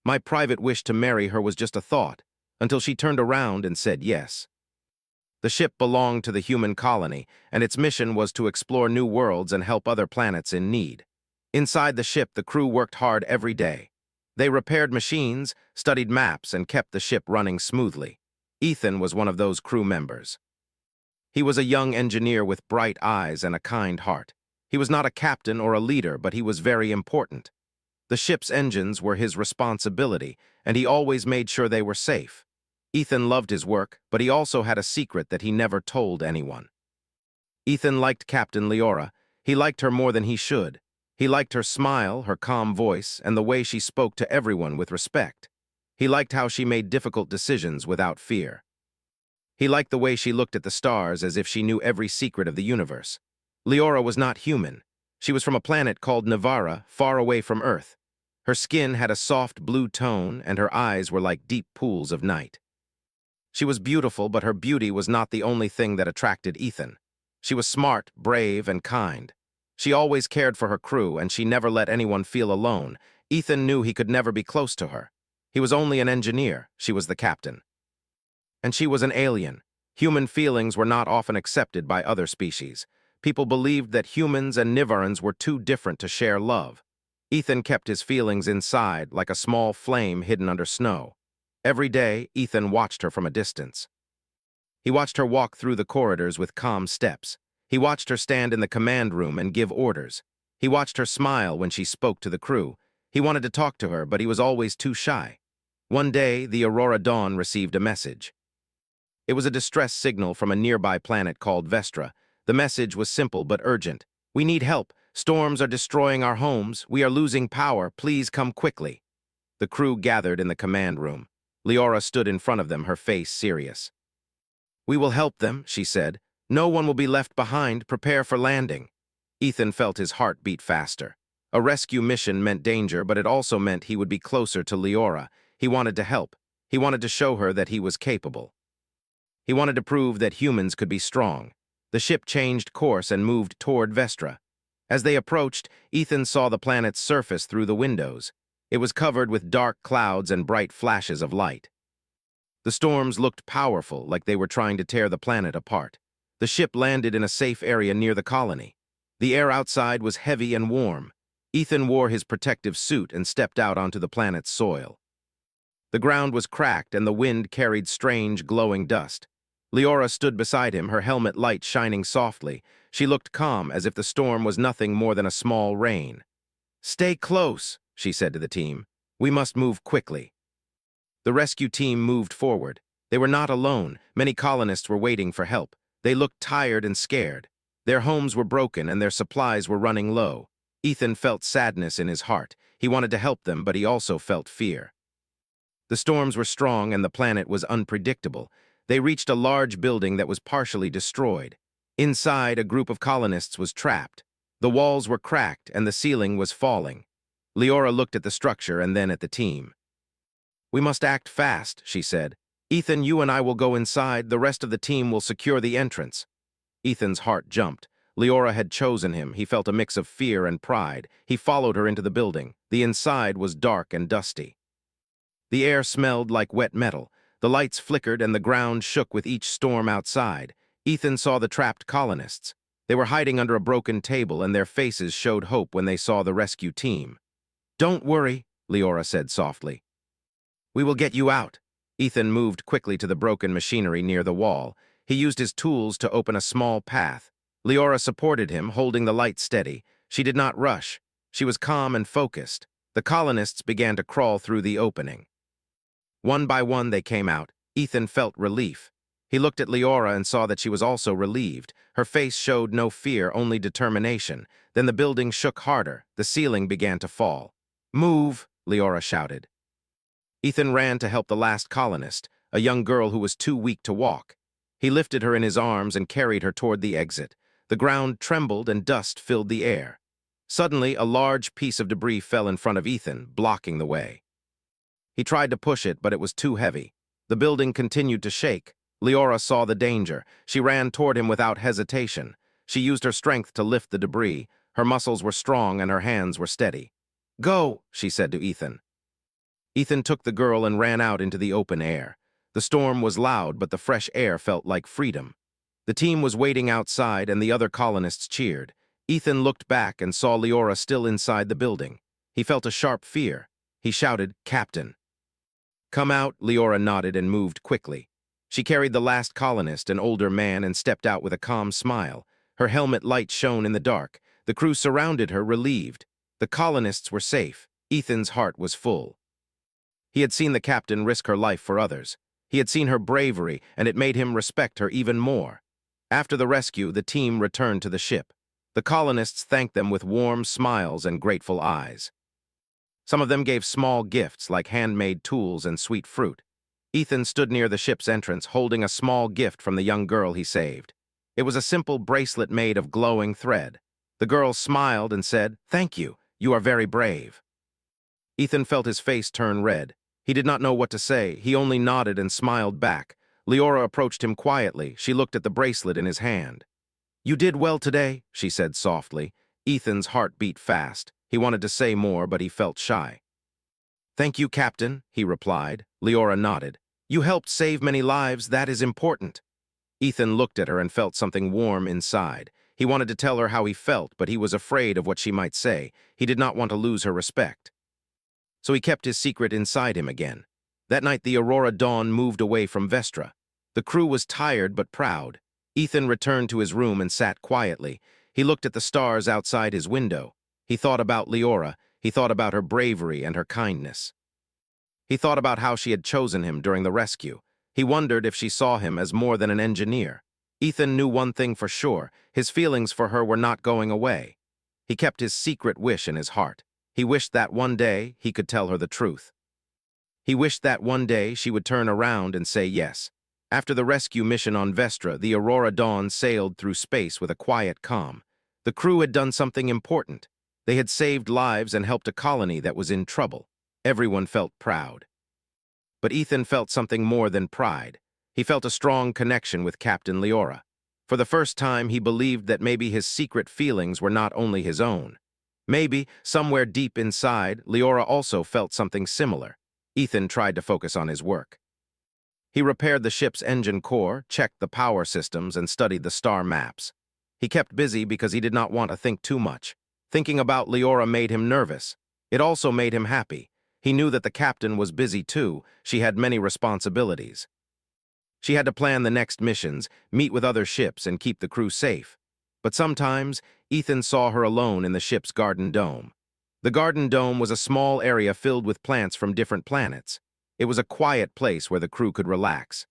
My private wish to marry her was just a thought, until she turned around and said yes. The ship belonged to the human colony, and its mission was to explore new worlds and help other planets in need. Inside the ship, the crew worked hard every day. They repaired machines, studied maps, and kept the ship running smoothly. Ethan was one of those crew members. He was a young engineer with bright eyes and a kind heart. He was not a captain or a leader, but he was very important. The ship's engines were his responsibility, and he always made sure they were safe. Ethan loved his work, but he also had a secret that he never told anyone. Ethan liked Captain Leora. He liked her more than he should. He liked her smile, her calm voice, and the way she spoke to everyone with respect. He liked how she made difficult decisions without fear. He liked the way she looked at the stars as if she knew every secret of the universe. Leora was not human. She was from a planet called Navara, far away from Earth. Her skin had a soft blue tone, and her eyes were like deep pools of night. She was beautiful, but her beauty was not the only thing that attracted Ethan. She was smart, brave, and kind. She always cared for her crew, and she never let anyone feel alone. Ethan knew he could never be close to her. He was only an engineer. She was the captain. And she was an alien. Human feelings were not often accepted by other species. People believed that humans and Nivarans were too different to share love. Ethan kept his feelings inside, like a small flame hidden under snow. Every day, Ethan watched her from a distance. He watched her walk through the corridors with calm steps. He watched her stand in the command room and give orders. He watched her smile when she spoke to the crew. He wanted to talk to her, but he was always too shy. One day, the Aurora Dawn received a message. It was a distress signal from a nearby planet called Vestra. The message was simple but urgent. "We need help. Storms are destroying our homes. We are losing power. Please come quickly." The crew gathered in the command room. Leora stood in front of them, her face serious. "We will help them," she said. "No one will be left behind. Prepare for landing." Ethan felt his heart beat faster. A rescue mission meant danger, but it also meant he would be closer to Leora. He wanted to help. He wanted to show her that he was capable. He wanted to prove that humans could be strong. The ship changed course and moved toward Vestra. As they approached, Ethan saw the planet's surface through the windows. It was covered with dark clouds and bright flashes of light. The storms looked powerful, like they were trying to tear the planet apart. The ship landed in a safe area near the colony. The air outside was heavy and warm. Ethan wore his protective suit and stepped out onto the planet's soil. The ground was cracked and the wind carried strange, glowing dust. Leora stood beside him, her helmet light shining softly. She looked calm, as if the storm was nothing more than a small rain. "Stay close," she said to the team. "We must move quickly." The rescue team moved forward. They were not alone. Many colonists were waiting for help. They looked tired and scared. Their homes were broken and their supplies were running low. Ethan felt sadness in his heart. He wanted to help them, but he also felt fear. The storms were strong and the planet was unpredictable. They reached a large building that was partially destroyed. Inside, a group of colonists was trapped. The walls were cracked and the ceiling was falling. Leora looked at the structure and then at the team. "We must act fast," she said. "Ethan, you and I will go inside. The rest of the team will secure the entrance." Ethan's heart jumped. Leora had chosen him. He felt a mix of fear and pride. He followed her into the building. The inside was dark and dusty. The air smelled like wet metal. The lights flickered and the ground shook with each storm outside. Ethan saw the trapped colonists. They were hiding under a broken table and their faces showed hope when they saw the rescue team. "Don't worry," Leora said softly. "We will get you out." Ethan moved quickly to the broken machinery near the wall. He used his tools to open a small path. Leora supported him, holding the light steady. She did not rush. She was calm and focused. The colonists began to crawl through the opening. One by one they came out. Ethan felt relief. He looked at Leora and saw that she was also relieved. Her face showed no fear, only determination. Then the building shook harder. The ceiling began to fall. "Move!" Leora shouted. Ethan ran to help the last colonist, a young girl who was too weak to walk. He lifted her in his arms and carried her toward the exit. The ground trembled and dust filled the air. Suddenly, a large piece of debris fell in front of Ethan, blocking the way. He tried to push it, but it was too heavy. The building continued to shake. Leora saw the danger. She ran toward him without hesitation. She used her strength to lift the debris. Her muscles were strong and her hands were steady. "Go," she said to Ethan. Ethan took the girl and ran out into the open air. The storm was loud, but the fresh air felt like freedom. The team was waiting outside, and the other colonists cheered. Ethan looked back and saw Leora still inside the building. He felt a sharp fear. He shouted, "Captain!" "Come out," Leora nodded and moved quickly. She carried the last colonist, an older man, and stepped out with a calm smile. Her helmet light shone in the dark. The crew surrounded her, relieved. The colonists were safe. Ethan's heart was full. He had seen the captain risk her life for others. He had seen her bravery, and it made him respect her even more. After the rescue, the team returned to the ship. The colonists thanked them with warm smiles and grateful eyes. Some of them gave small gifts like handmade tools and sweet fruit. Ethan stood near the ship's entrance, holding a small gift from the young girl he saved. It was a simple bracelet made of glowing thread. The girl smiled and said, "Thank you. You are very brave." Ethan felt his face turn red. He did not know what to say. He only nodded and smiled back. Leora approached him quietly. She looked at the bracelet in his hand. "You did well today," she said softly. Ethan's heart beat fast. He wanted to say more, but he felt shy. "Thank you, Captain," he replied. Leora nodded. "You helped save many lives. That is important." Ethan looked at her and felt something warm inside. He wanted to tell her how he felt, but he was afraid of what she might say. He did not want to lose her respect. So he kept his secret inside him again. That night, the Aurora Dawn moved away from Vestra. The crew was tired but proud. Ethan returned to his room and sat quietly. He looked at the stars outside his window. He thought about Leora. He thought about her bravery and her kindness. He thought about how she had chosen him during the rescue. He wondered if she saw him as more than an engineer. Ethan knew one thing for sure. His feelings for her were not going away. He kept his secret wish in his heart. He wished that one day he could tell her the truth. He wished that one day she would turn around and say yes. After the rescue mission on Vestra, the Aurora Dawn sailed through space with a quiet calm. The crew had done something important. They had saved lives and helped a colony that was in trouble. Everyone felt proud. But Ethan felt something more than pride. He felt a strong connection with Captain Leora. For the first time, he believed that maybe his secret feelings were not only his own. Maybe, somewhere deep inside, Leora also felt something similar. Ethan tried to focus on his work. He repaired the ship's engine core, checked the power systems, and studied the star maps. He kept busy because he did not want to think too much. Thinking about Leora made him nervous. It also made him happy. He knew that the captain was busy too. She had many responsibilities. She had to plan the next missions, meet with other ships, and keep the crew safe. But sometimes, Ethan saw her alone in the ship's garden dome. The garden dome was a small area filled with plants from different planets. It was a quiet place where the crew could relax.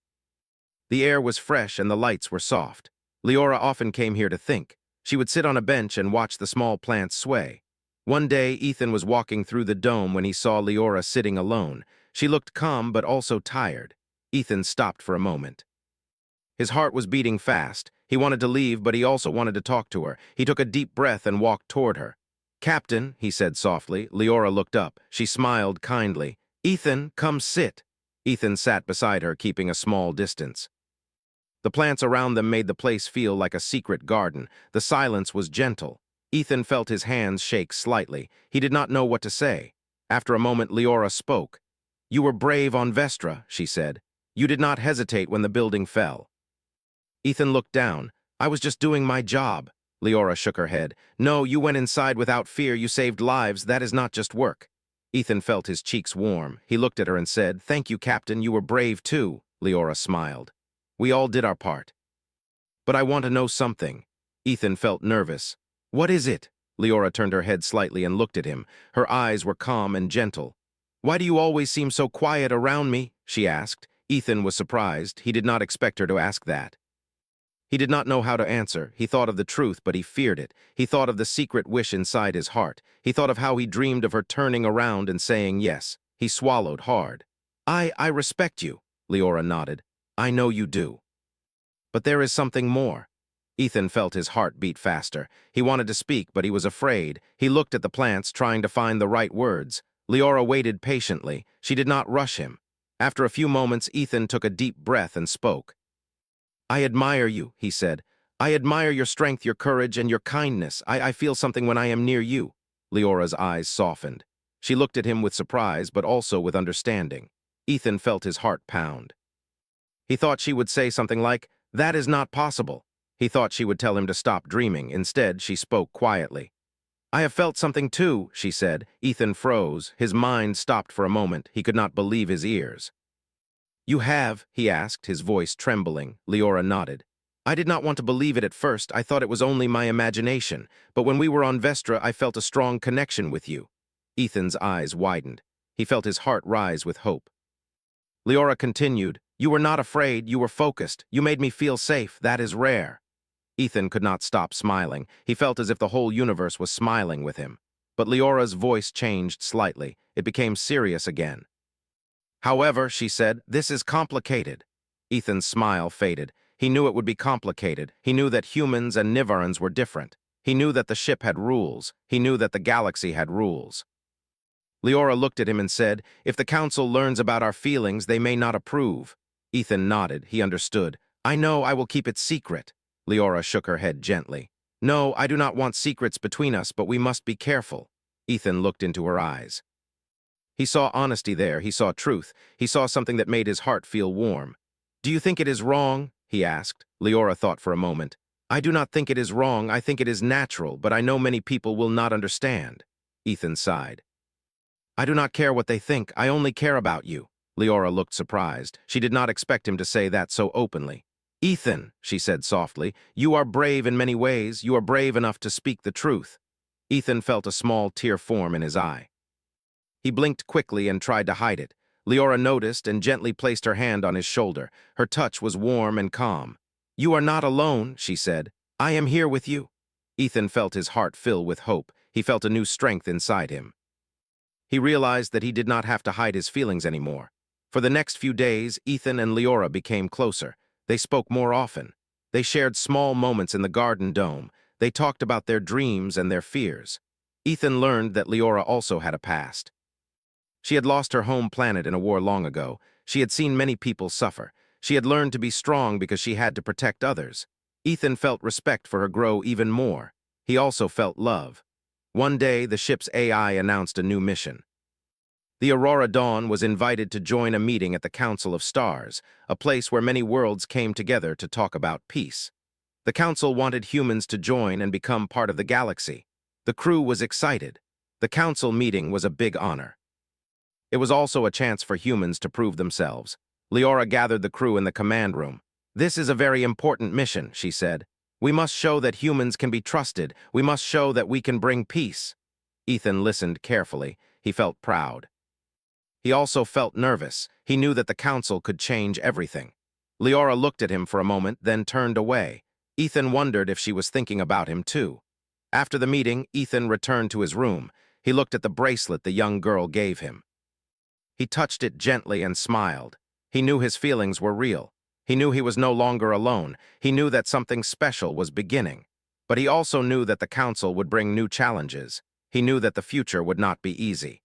The air was fresh and the lights were soft. Leora often came here to think. She would sit on a bench and watch the small plants sway. One day, Ethan was walking through the dome when he saw Leora sitting alone. She looked calm but also tired. Ethan stopped for a moment. His heart was beating fast. He wanted to leave, but he also wanted to talk to her. He took a deep breath and walked toward her. "Captain," he said softly. Leora looked up. She smiled kindly. "Ethan, come sit." Ethan sat beside her, keeping a small distance. The plants around them made the place feel like a secret garden. The silence was gentle. Ethan felt his hands shake slightly. He did not know what to say. After a moment, Leora spoke. "You were brave on Vestra," she said. "You did not hesitate when the building fell." Ethan looked down. "I was just doing my job." Leora shook her head. "No, you went inside without fear. You saved lives. That is not just work." Ethan felt his cheeks warm. He looked at her and said, "Thank you, Captain. You were brave too." Leora smiled. "We all did our part." "But I want to know something." Ethan felt nervous. "What is it?" Leora turned her head slightly and looked at him. Her eyes were calm and gentle. "Why do you always seem so quiet around me?" she asked. Ethan was surprised. He did not expect her to ask that. He did not know how to answer. He thought of the truth, but he feared it. He thought of the secret wish inside his heart. He thought of how he dreamed of her turning around and saying yes. He swallowed hard. I respect you," Leora nodded. "I know you do. But there is something more." Ethan felt his heart beat faster. He wanted to speak, but he was afraid. He looked at the plants, trying to find the right words. Leora waited patiently. She did not rush him. After a few moments, Ethan took a deep breath and spoke. "I admire you," he said. "I admire your strength, your courage, and your kindness. I feel something when I am near you." Leora's eyes softened. She looked at him with surprise, but also with understanding. Ethan felt his heart pound. He thought she would say something like, "That is not possible." He thought she would tell him to stop dreaming. Instead, she spoke quietly. "I have felt something too," she said. Ethan froze. His mind stopped for a moment. He could not believe his ears. "You have?" he asked, his voice trembling. Leora nodded. "I did not want to believe it at first. I thought it was only my imagination. But when we were on Vestra, I felt a strong connection with you." Ethan's eyes widened. He felt his heart rise with hope. Leora continued, "You were not afraid. You were focused. You made me feel safe. That is rare." Ethan could not stop smiling. He felt as if the whole universe was smiling with him. But Leora's voice changed slightly. It became serious again. "However," she said, "this is complicated." Ethan's smile faded. He knew it would be complicated. He knew that humans and Nivarans were different. He knew that the ship had rules. He knew that the galaxy had rules. Leora looked at him and said, "If the Council learns about our feelings, they may not approve." Ethan nodded. He understood. "I know I will keep it secret." Leora shook her head gently. "No, I do not want secrets between us, but we must be careful." Ethan looked into her eyes. He saw honesty there. He saw truth. He saw something that made his heart feel warm. "Do you think it is wrong?" he asked. Leora thought for a moment. "I do not think it is wrong. I think it is natural, but I know many people will not understand." Ethan sighed. "I do not care what they think. I only care about you." Leora looked surprised. She did not expect him to say that so openly. "Ethan," she said softly, "you are brave in many ways. You are brave enough to speak the truth." Ethan felt a small tear form in his eye. He blinked quickly and tried to hide it. Leora noticed and gently placed her hand on his shoulder. Her touch was warm and calm. "You are not alone," she said. "I am here with you." Ethan felt his heart fill with hope. He felt a new strength inside him. He realized that he did not have to hide his feelings anymore. For the next few days, Ethan and Leora became closer. They spoke more often. They shared small moments in the garden dome. They talked about their dreams and their fears. Ethan learned that Leora also had a past. She had lost her home planet in a war long ago. She had seen many people suffer. She had learned to be strong because she had to protect others. Ethan felt respect for her grow even more. He also felt love. One day, the ship's AI announced a new mission. The Aurora Dawn was invited to join a meeting at the Council of Stars, a place where many worlds came together to talk about peace. The Council wanted humans to join and become part of the galaxy. The crew was excited. The Council meeting was a big honor. It was also a chance for humans to prove themselves. Leora gathered the crew in the command room. "This is a very important mission," she said. "We must show that humans can be trusted. We must show that we can bring peace." Ethan listened carefully. He felt proud. He also felt nervous. He knew that the Council could change everything. Leora looked at him for a moment, then turned away. Ethan wondered if she was thinking about him too. After the meeting, Ethan returned to his room. He looked at the bracelet the young girl gave him. He touched it gently and smiled. He knew his feelings were real. He knew he was no longer alone. He knew that something special was beginning. But he also knew that the Council would bring new challenges. He knew that the future would not be easy.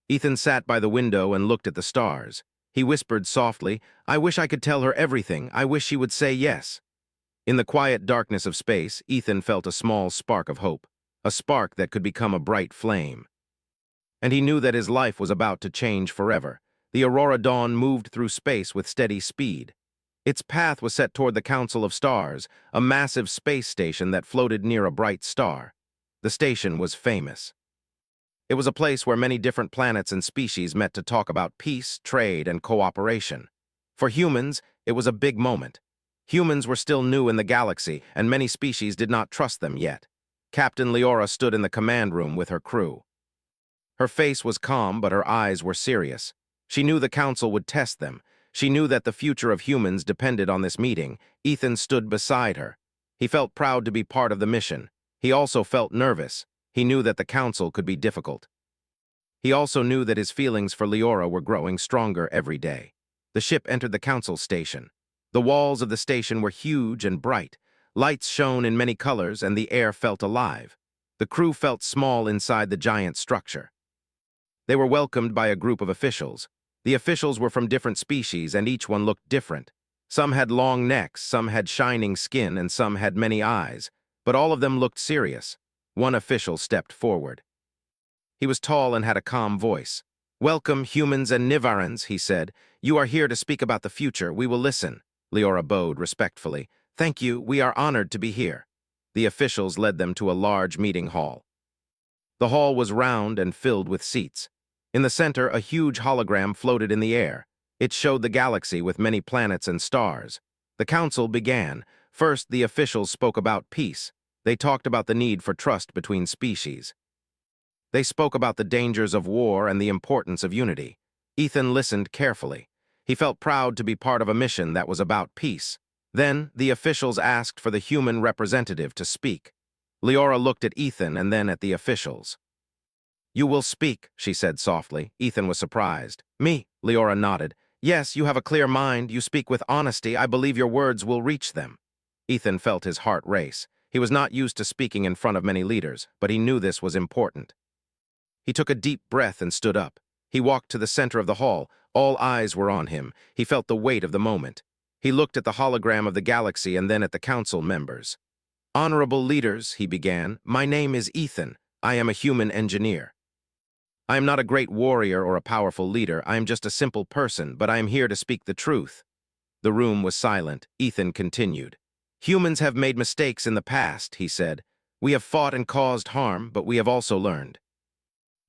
Ethan sat by the window and looked at the stars. He whispered softly, "I wish I could tell her everything. I wish she would say yes." In the quiet darkness of space, Ethan felt a small spark of hope, a spark that could become a bright flame. And he knew that his life was about to change forever. The Aurora Dawn moved through space with steady speed. Its path was set toward the Council of Stars, a massive space station that floated near a bright star. The station was famous. It was a place where many different planets and species met to talk about peace, trade, and cooperation. For humans, it was a big moment. Humans were still new in the galaxy, and many species did not trust them yet. Captain Leora stood in the command room with her crew. Her face was calm, but her eyes were serious. She knew the Council would test them. She knew that the future of humans depended on this meeting. Ethan stood beside her. He felt proud to be part of the mission. He also felt nervous. He knew that the Council could be difficult. He also knew that his feelings for Leora were growing stronger every day. The ship entered the Council station. The walls of the station were huge and bright. Lights shone in many colors, and the air felt alive. The crew felt small inside the giant structure. They were welcomed by a group of officials. The officials were from different species, and each one looked different. Some had long necks, some had shining skin, and some had many eyes. But all of them looked serious. One official stepped forward. He was tall and had a calm voice. "Welcome, humans and Nivarans," he said. "You are here to speak about the future. We will listen." Leora bowed respectfully. "Thank you. We are honored to be here." The officials led them to a large meeting hall. The hall was round and filled with seats. In the center, a huge hologram floated in the air. It showed the galaxy with many planets and stars. The council began. First, the officials spoke about peace. They talked about the need for trust between species. They spoke about the dangers of war and the importance of unity. Ethan listened carefully. He felt proud to be part of a mission that was about peace. Then, the officials asked for the human representative to speak. Leora looked at Ethan and then at the officials. "You will speak," she said softly. Ethan was surprised. "Me?" Leora nodded. "Yes, you have a clear mind. You speak with honesty. I believe your words will reach them." Ethan felt his heart race. He was not used to speaking in front of many leaders, but he knew this was important. He took a deep breath and stood up. He walked to the center of the hall. All eyes were on him. He felt the weight of the moment. He looked at the hologram of the galaxy and then at the council members. "Honorable leaders," he began, "my name is Ethan. I am a human engineer. I am not a great warrior or a powerful leader. I am just a simple person, but I am here to speak the truth." The room was silent. Ethan continued. "Humans have made mistakes in the past," he said. "We have fought and caused harm, but we have also learned.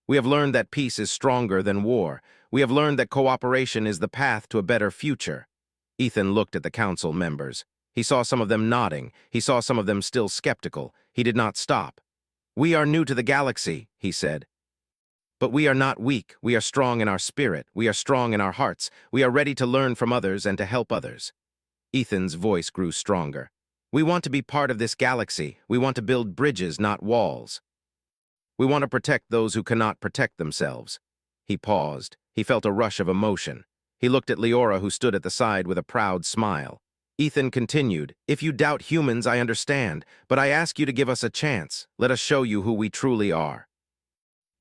We have learned that peace is stronger than war. We have learned that cooperation is the path to a better future." Ethan looked at the council members. He saw some of them nodding. He saw some of them still skeptical. He did not stop. "We are new to the galaxy," he said. "But we are not weak. We are strong in our spirit. We are strong in our hearts. We are ready to learn from others and to help others." Ethan's voice grew stronger. "We want to be part of this galaxy. We want to build bridges, not walls. We want to protect those who cannot protect themselves." He paused. He felt a rush of emotion. He looked at Leora, who stood at the side with a proud smile. Ethan continued, "If you doubt humans, I understand, but I ask you to give us a chance. Let us show you who we truly are."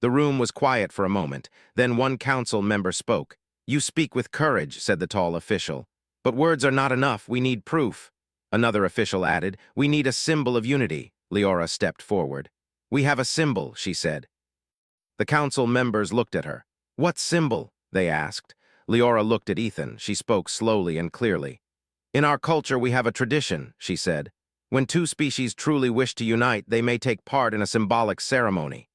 The room was quiet for a moment. Then one council member spoke. "You speak with courage," said the tall official. "But words are not enough. We need proof." Another official added, "We need a symbol of unity." Leora stepped forward. "We have a symbol," she said. The council members looked at her. "What symbol?" they asked. Leora looked at Ethan. She spoke slowly and clearly. "In our culture, we have a tradition," she said. "When two species truly wish to unite, they may take part in a symbolic ceremony.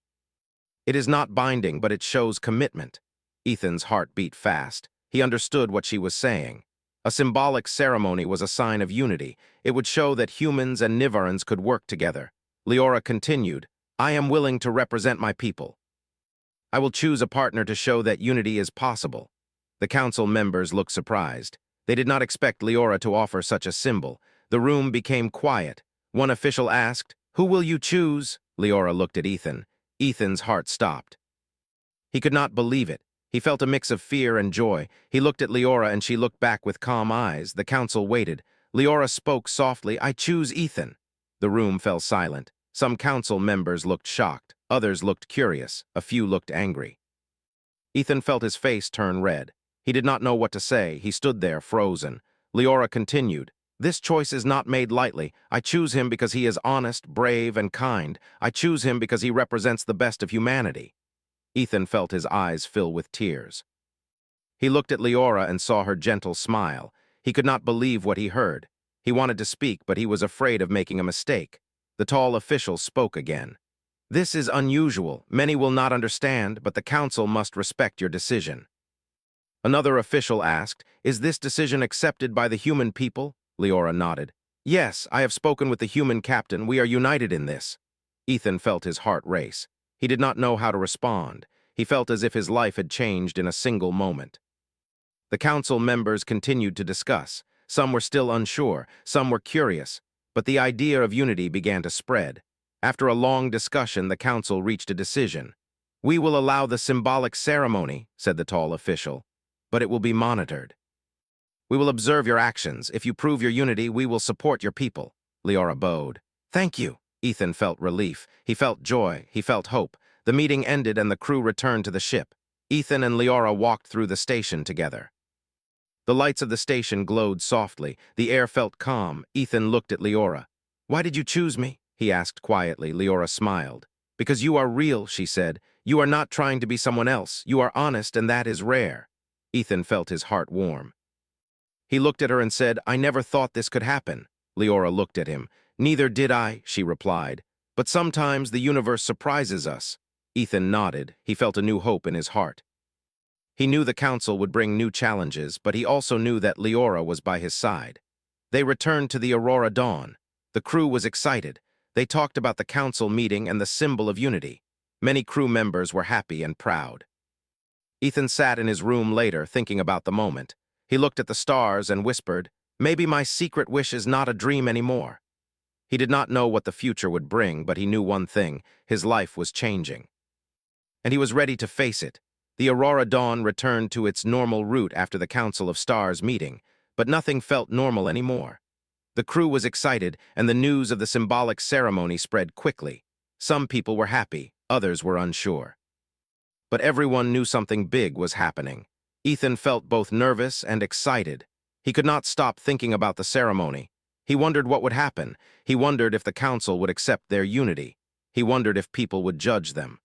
It is not binding, but it shows commitment." Ethan's heart beat fast. He understood what she was saying. A symbolic ceremony was a sign of unity. It would show that humans and Nivarans could work together. Leora continued, "I am willing to represent my people. I will choose a partner to show that unity is possible." The council members looked surprised. They did not expect Leora to offer such a symbol. The room became quiet. One official asked, "Who will you choose?" Leora looked at Ethan. Ethan's heart stopped. He could not believe it. He felt a mix of fear and joy. He looked at Leora and she looked back with calm eyes. The council waited. Leora spoke softly, "I choose Ethan." The room fell silent. Some council members looked shocked. Others looked curious. A few looked angry. Ethan felt his face turn red. He did not know what to say. He stood there, frozen. Leora continued, "This choice is not made lightly. I choose him because he is honest, brave, and kind. I choose him because he represents the best of humanity." Ethan felt his eyes fill with tears. He looked at Leora and saw her gentle smile. He could not believe what he heard. He wanted to speak, but he was afraid of making a mistake. The tall official spoke again. "This is unusual. Many will not understand, but the council must respect your decision." Another official asked, "Is this decision accepted by the human people?" Leora nodded. "Yes, I have spoken with the human captain. We are united in this." Ethan felt his heart race. He did not know how to respond. He felt as if his life had changed in a single moment. The council members continued to discuss. Some were still unsure, some were curious, but the idea of unity began to spread. After a long discussion, the council reached a decision. "We will allow the symbolic ceremony," said the tall official, "but it will be monitored. We will observe your actions. If you prove your unity, we will support your people." Leora bowed. "Thank you." Ethan felt relief. He felt joy. He felt hope. The meeting ended and the crew returned to the ship. Ethan and Leora walked through the station together. The lights of the station glowed softly. The air felt calm. Ethan looked at Leora. "Why did you choose me?" he asked quietly. Leora smiled. "Because you are real," she said. You are not trying to be someone else. You are honest, and that is rare. Ethan felt his heart warm. He looked at her and said, I never thought this could happen. Leora looked at him. Neither did I, she replied. But sometimes the universe surprises us. Ethan nodded. He felt a new hope in his heart. He knew the council would bring new challenges, but he also knew that Leora was by his side. They returned to the Aurora Dawn. The crew was excited. They talked about the council meeting and the symbol of unity. Many crew members were happy and proud. Ethan sat in his room later, thinking about the moment. He looked at the stars and whispered, maybe my secret wish is not a dream anymore. He did not know what the future would bring, but he knew one thing: his life was changing. And he was ready to face it. The Aurora Dawn returned to its normal route after the Council of Stars meeting, but nothing felt normal anymore. The crew was excited, and the news of the symbolic ceremony spread quickly. Some people were happy, others were unsure. But everyone knew something big was happening. Ethan felt both nervous and excited. He could not stop thinking about the ceremony. He wondered what would happen. He wondered if the council would accept their unity. He wondered if people would judge them.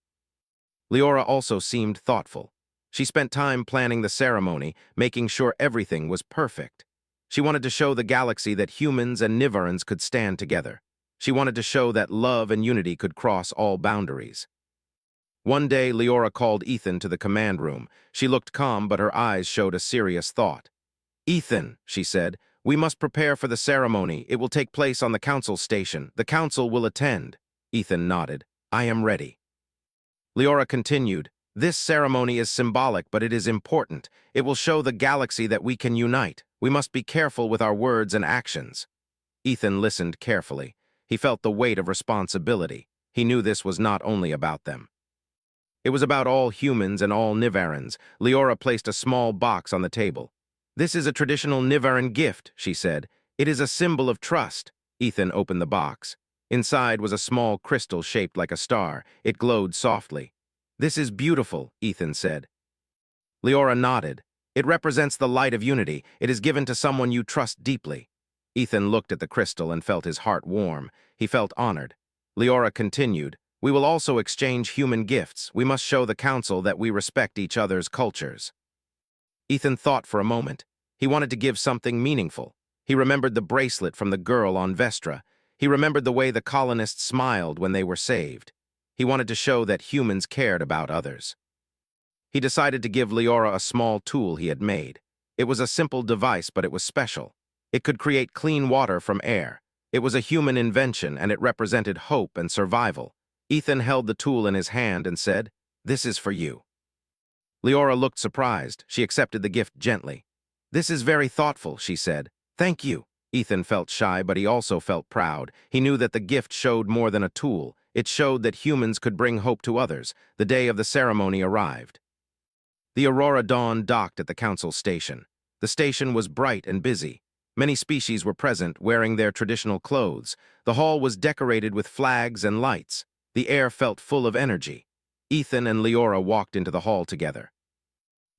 Leora also seemed thoughtful. She spent time planning the ceremony, making sure everything was perfect. She wanted to show the galaxy that humans and Nivarans could stand together. She wanted to show that love and unity could cross all boundaries. One day, Leora called Ethan to the command room. She looked calm, but her eyes showed a serious thought. Ethan, she said, we must prepare for the ceremony. It will take place on the council station. The council will attend. Ethan nodded. I am ready. Leora continued, this ceremony is symbolic, but it is important. It will show the galaxy that we can unite. We must be careful with our words and actions. Ethan listened carefully. He felt the weight of responsibility. He knew this was not only about them. It was about all humans and all Nivarans. Leora placed a small box on the table. This is a traditional Nivaran gift, she said. It is a symbol of trust. Ethan opened the box. Inside was a small crystal shaped like a star. It glowed softly. This is beautiful, Ethan said. Leora nodded. It represents the light of unity. It is given to someone you trust deeply. Ethan looked at the crystal and felt his heart warm. He felt honored. Leora continued, we will also exchange human gifts. We must show the council that we respect each other's cultures. Ethan thought for a moment. He wanted to give something meaningful. He remembered the bracelet from the girl on Vestra. He remembered the way the colonists smiled when they were saved. He wanted to show that humans cared about others. He decided to give Leora a small tool he had made. It was a simple device, but it was special. It could create clean water from air. It was a human invention, and it represented hope and survival. Ethan held the tool in his hand and said, this is for you. Leora looked surprised. She accepted the gift gently. This is very thoughtful, she said. Thank you. Ethan felt shy, but he also felt proud. He knew that the gift showed more than a tool. It showed that humans could bring hope to others. The day of the ceremony arrived. The Aurora Dawn docked at the council station. The station was bright and busy. Many species were present, wearing their traditional clothes. The hall was decorated with flags and lights. The air felt full of energy. Ethan and Leora walked into the hall together.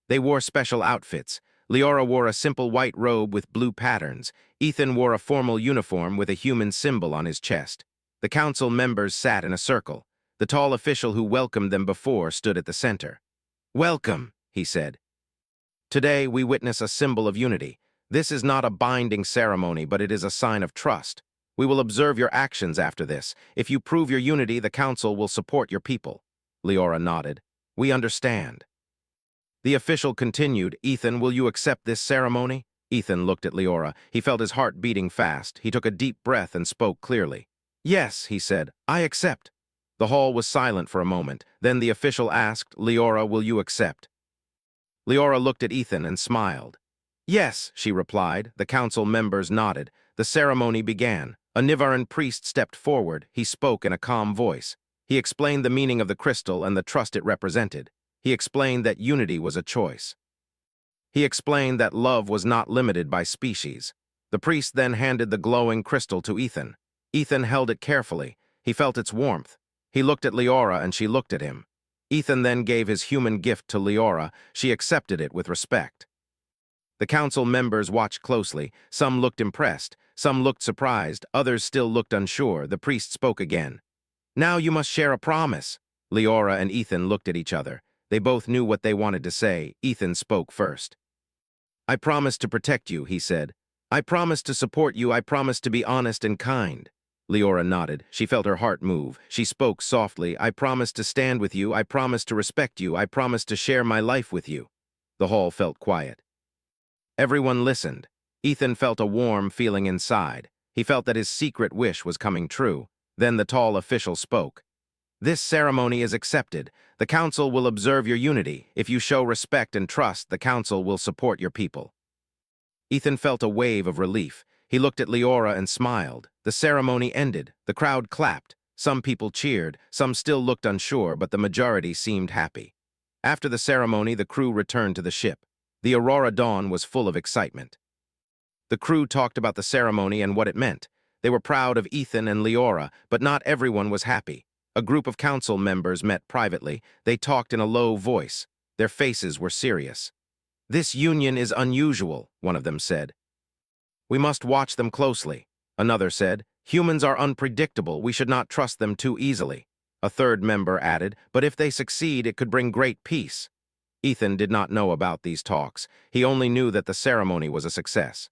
They wore special outfits. Leora wore a simple white robe with blue patterns. Ethan wore a formal uniform with a human symbol on his chest. The council members sat in a circle. The tall official who welcomed them before stood at the center. Welcome, he said. Today we witness a symbol of unity. This is not a binding ceremony, but it is a sign of trust. We will observe your actions after this. If you prove your unity, the council will support your people. Leora nodded. We understand. The official continued, Ethan, will you accept this ceremony? Ethan looked at Leora. He felt his heart beating fast. He took a deep breath and spoke clearly. Yes, he said, I accept. The hall was silent for a moment. Then the official asked, Leora, will you accept? Leora looked at Ethan and smiled. Yes, she replied. The council members nodded. The ceremony began. A Nivaran priest stepped forward. He spoke in a calm voice. He explained the meaning of the crystal and the trust it represented. He explained that unity was a choice. He explained that love was not limited by species. The priest then handed the glowing crystal to Ethan. Ethan held it carefully. He felt its warmth. He looked at Leora and she looked at him. Ethan then gave his human gift to Leora. She accepted it with respect. The council members watched closely. Some looked impressed. Some looked surprised. Others still looked unsure. The priest spoke again. Now you must share a promise. Leora and Ethan looked at each other. They both knew what they wanted to say. Ethan spoke first. "I promise to protect you," he said. "I promise to support you. I promise to be honest and kind." Leora nodded. She felt her heart move. She spoke softly. "I promise to stand with you. I promise to respect you. I promise to share my life with you." The hall felt quiet. Everyone listened. Ethan felt a warm feeling inside. He felt that his secret wish was coming true. Then the tall official spoke. "This ceremony is accepted. The council will observe your unity. If you show respect and trust, the council will support your people." Ethan felt a wave of relief. He looked at Leora and smiled. The ceremony ended. The crowd clapped. Some people cheered. Some still looked unsure, but the majority seemed happy. After the ceremony, the crew returned to the ship. The Aurora Dawn was full of excitement. The crew talked about the ceremony and what it meant. They were proud of Ethan and Leora, but not everyone was happy. A group of council members met privately. They talked in a low voice. Their faces were serious. "This union is unusual," one of them said. "We must watch them closely." Another said, "Humans are unpredictable. We should not trust them too easily." A third member added, "But if they succeed, it could bring great peace." Ethan did not know about these talks. He only knew that the ceremony was a success.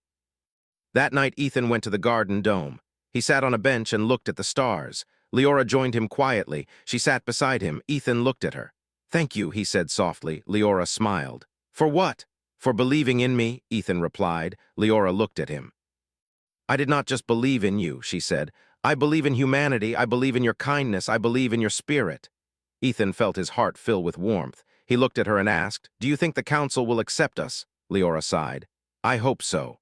That night, Ethan went to the garden dome. He sat on a bench and looked at the stars. Leora joined him quietly. She sat beside him. Ethan looked at her. "Thank you," he said softly. Leora smiled. "For what?" "For believing in me," Ethan replied. Leora looked at him. "I did not just believe in you," she said. "I believe in humanity. I believe in your kindness. I believe in your spirit." Ethan felt his heart fill with warmth. He looked at her and asked, "Do you think the council will accept us?" Leora sighed. "I hope so.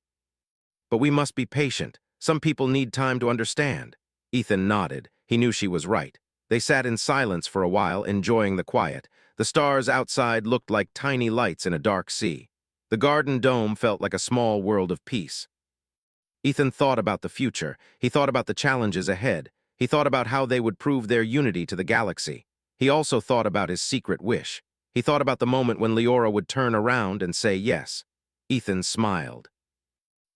But we must be patient. Some people need time to understand." Ethan nodded. He knew she was right. They sat in silence for a while, enjoying the quiet. The stars outside looked like tiny lights in a dark sea. The garden dome felt like a small world of peace. Ethan thought about the future. He thought about the challenges ahead. He thought about how they would prove their unity to the galaxy. He also thought about his secret wish. He thought about the moment when Leora would turn around and say yes. Ethan smiled.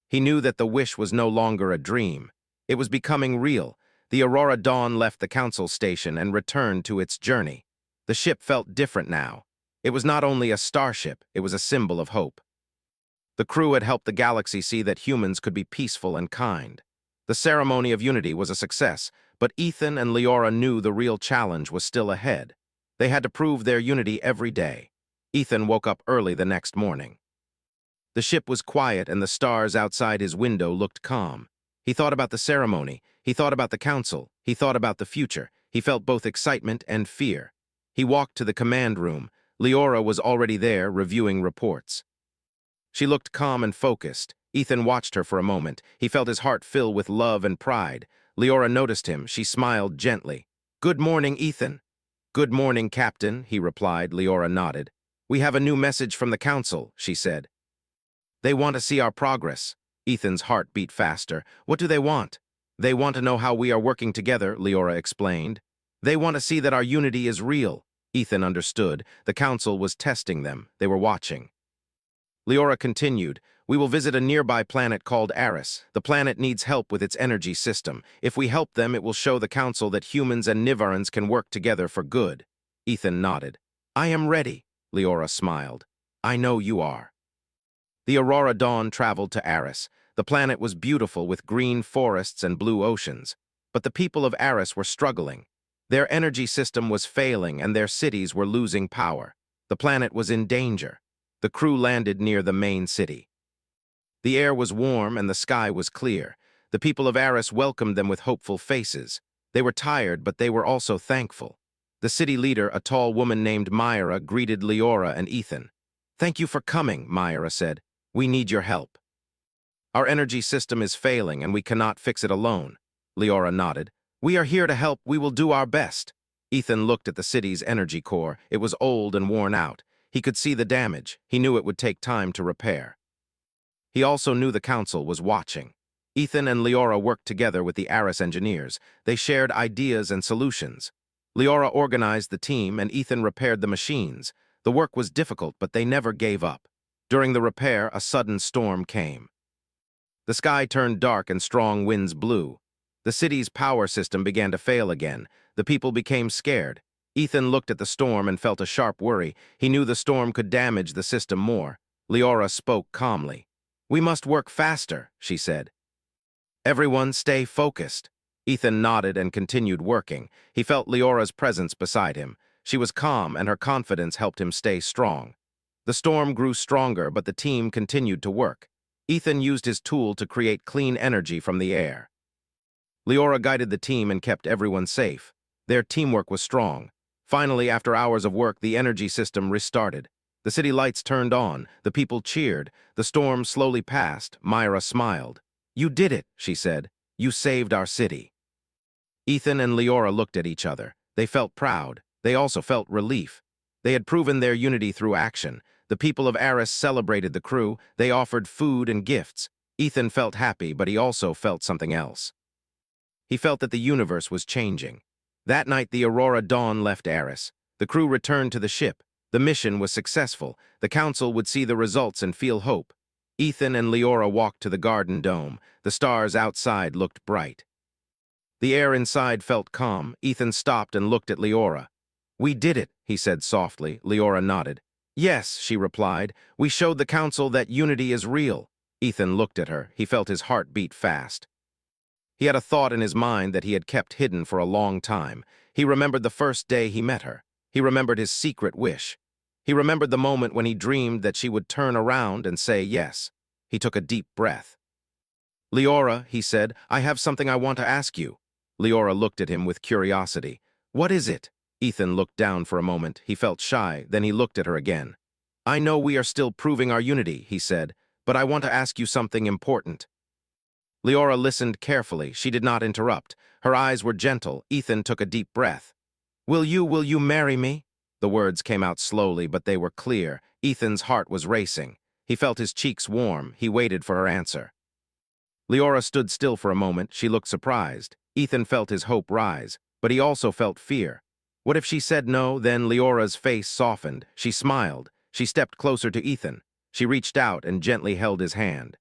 He knew that the wish was no longer a dream. It was becoming real. The Aurora Dawn left the council station and returned to its journey. The ship felt different now. It was not only a starship, it was a symbol of hope. The crew had helped the galaxy see that humans could be peaceful and kind. The ceremony of unity was a success, but Ethan and Leora knew the real challenge was still ahead. They had to prove their unity every day. Ethan woke up early the next morning. The ship was quiet and the stars outside his window looked calm. He thought about the ceremony. He thought about the council. He thought about the future. He felt both excitement and fear. He walked to the command room. Leora was already there, reviewing reports. She looked calm and focused. Ethan watched her for a moment. He felt his heart fill with love and pride. Leora noticed him. She smiled gently. "Good morning, Ethan." "Good morning, Captain," he replied. Leora nodded. "We have a new message from the council," she said. "They want to see our progress." Ethan's heart beat faster. "What do they want?" "They want to know how we are working together," Leora explained. "They want to see that our unity is real." Ethan understood. The council was testing them. They were watching. Leora continued, "We will visit a nearby planet called Eris. The planet needs help with its energy system. If we help them, it will show the council that humans and Nivarans can work together for good." Ethan nodded. "I am ready," Leora smiled. "I know you are." The Aurora Dawn traveled to Eris. The planet was beautiful with green forests and blue oceans. But the people of Eris were struggling. Their energy system was failing and their cities were losing power. The planet was in danger. The crew landed near the main city. The air was warm and the sky was clear. The people of Eris welcomed them with hopeful faces. They were tired, but they were also thankful. The city leader, a tall woman named Myra, greeted Leora and Ethan. "Thank you for coming," Myra said. "We need your help. Our energy system is failing and we cannot fix it alone." Leora nodded. "We are here to help. We will do our best." Ethan looked at the city's energy core. It was old and worn out. He could see the damage. He knew it would take time to repair. He also knew the council was watching. Ethan and Leora worked together with the Eris engineers. They shared ideas and solutions. Leora organized the team and Ethan repaired the machines. The work was difficult, but they never gave up. During the repair, a sudden storm came. The sky turned dark and strong winds blew. The city's power system began to fail again. The people became scared. Ethan looked at the storm and felt a sharp worry. He knew the storm could damage the system more. Leora spoke calmly. "We must work faster," she said. "Everyone stay focused." Ethan nodded and continued working. He felt Leora's presence beside him. She was calm, and her confidence helped him stay strong. The storm grew stronger, but the team continued to work. Ethan used his tool to create clean energy from the air. Leora guided the team and kept everyone safe. Their teamwork was strong. Finally, after hours of work, the energy system restarted. The city lights turned on. The people cheered. The storm slowly passed. Myra smiled. "You did it," she said. "You saved our city." Ethan and Leora looked at each other. They felt proud. They also felt relief. They had proven their unity through action. The people of Aris celebrated the crew. They offered food and gifts. Ethan felt happy, but he also felt something else. He felt that the universe was changing. That night, the Aurora Dawn left Aris. The crew returned to the ship. The mission was successful. The council would see the results and feel hope. Ethan and Leora walked to the garden dome. The stars outside looked bright. The air inside felt calm. Ethan stopped and looked at Leora. "We did it," he said softly. Leora nodded. "Yes," she replied. "We showed the council that unity is real." Ethan looked at her. He felt his heart beat fast. He had a thought in his mind that he had kept hidden for a long time. He remembered the first day he met her. He remembered his secret wish. He remembered the moment when he dreamed that she would turn around and say yes. He took a deep breath. "Leora," he said, "I have something I want to ask you." Leora looked at him with curiosity. "What is it?" Ethan looked down for a moment. He felt shy. Then he looked at her again. "I know we are still proving our unity," he said, "but I want to ask you something important." Leora listened carefully. She did not interrupt. Her eyes were gentle. Ethan took a deep breath. Will you marry me?" The words came out slowly, but they were clear. Ethan's heart was racing. He felt his cheeks warm. He waited for her answer. Leora stood still for a moment. She looked surprised. Ethan felt his hope rise, but he also felt fear. What if she said no? Then Leora's face softened. She smiled. She stepped closer to Ethan. She reached out and gently held his hand.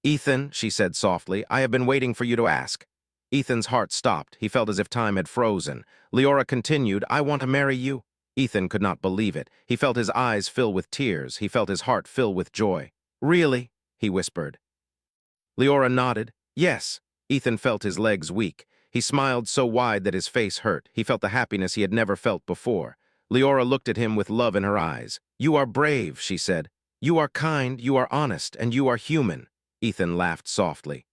"Ethan," she said softly, "I have been waiting for you to ask." Ethan's heart stopped. He felt as if time had frozen. Leora continued, "I want to marry you." Ethan could not believe it. He felt his eyes fill with tears. He felt his heart fill with joy. "Really?" he whispered. Leora nodded. "Yes." Ethan felt his legs weak. He smiled so wide that his face hurt. He felt the happiness he had never felt before. Leora looked at him with love in her eyes. "You are brave," she said. "You are kind, you are honest, and you are human." Ethan laughed softly.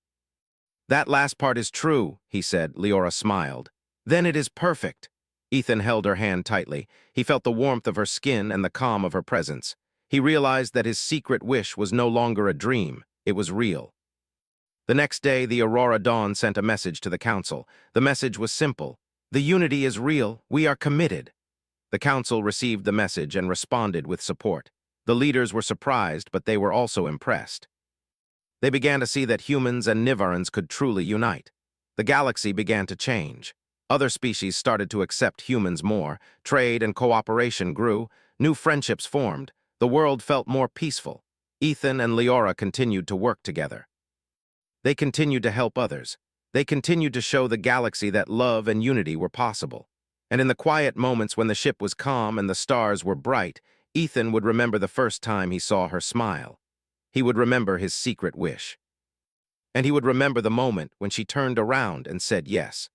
"That last part is true," he said. Leora smiled. "Then it is perfect." Ethan held her hand tightly. He felt the warmth of her skin and the calm of her presence. He realized that his secret wish was no longer a dream. It was real. The next day, the Aurora Dawn sent a message to the council. The message was simple. "The unity is real. We are committed." The council received the message and responded with support. The leaders were surprised, but they were also impressed. They began to see that humans and Nivarans could truly unite. The galaxy began to change. Other species started to accept humans more. Trade and cooperation grew. New friendships formed. The world felt more peaceful. Ethan and Leora continued to work together. They continued to help others. They continued to show the galaxy that love and unity were possible. And in the quiet moments when the ship was calm and the stars were bright, Ethan would remember the first time he saw her smile. He would remember his secret wish. And he would remember the moment when she turned around and said yes.